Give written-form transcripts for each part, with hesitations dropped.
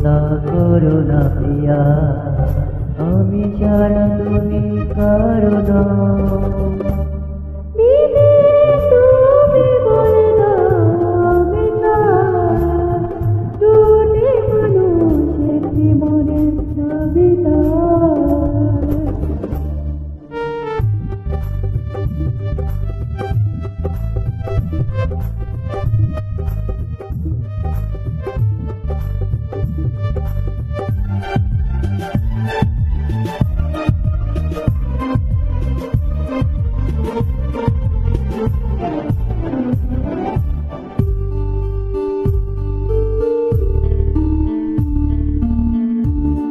বিশ্বাসঘাতকতা করো না প্রিয়া, আমি ছাড়া তুমি কারো না। দিদি তুমি বলে দাও আমি কার, দুটি মানুষের জীবনের কবিতা।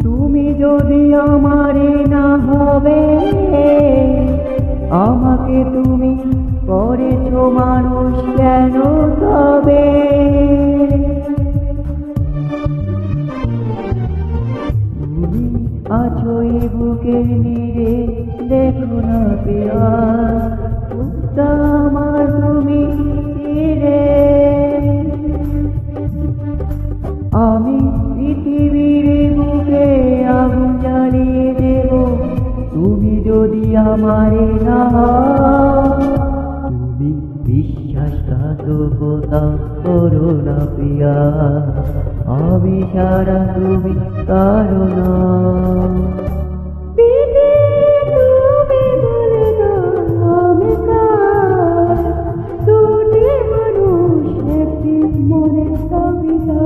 তুমি যদি আমারে না হবে, আমাকে তুমি করেছো মানুষ কেন তবে? তুমি আছো এ বুকের নীড়ে, দেখো না প্রিয়া, বুকটা আমার তুমি তীরে। আমি পৃথিবীর বুকে আগুন জ্বালিয়ে দেব, তুমি যদি আমারে না হও। তুমি বিশ্বাসঘাতকতা করো না প্রিয়া, আমি ছাড়া তুমি কারো না। দিদি তুমি বলে দাও আমি কার, দুটি মানুষের জীবনের কবিতা।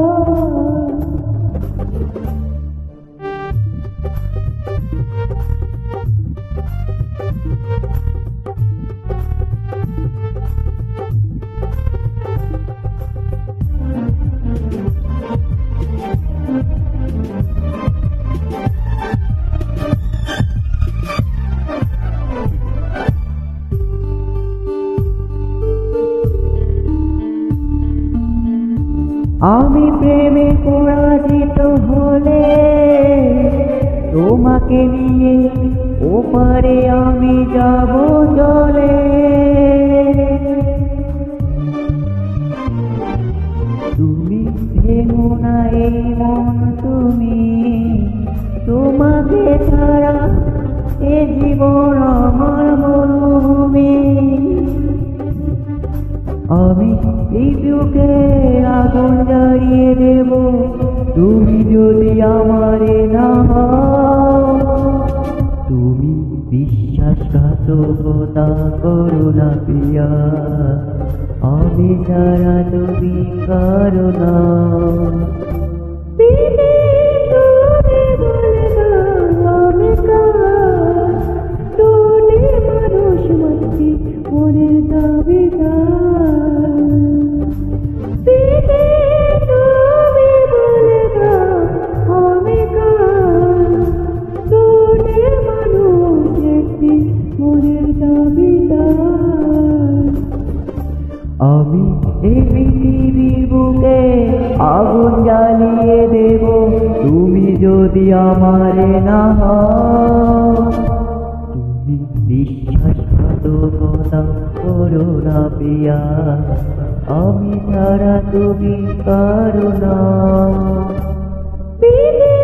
আমি প্রেমে পরাজিত হলে তোমাকে নিয়ে ওপারে আমি যাব চলে। তুমি ভেঙো না এই মন তুমি, তোমাকে ছাড়া এ জীবন আমার মরুভূমি। আমি পৃথিবীকে আগুন জ্বালিয়ে দেব, তুমি যদি আমারে না হও। তুমি বিশ্বাসঘাতকতা করো না প্রিয়া, আমি ছাড়া তুমি কারো না। দিদি তুমি বলে দাও আমি কার, দুটি মানুষ মাঝি মনের দাবিদার। দিদি তুমি বলে দাও আমি কার, দুটি মানুষ একটি মনের দাবিদার। আমি এই পৃথিবীর বুকে আগুন জ্বালিয়ে দেব, তুমি যদি আমারে না হও। তুমি বিশ্বাসঘাতকতা করো না প্রিয়া, আমি ছাড়া তুমি কারো না। দিদি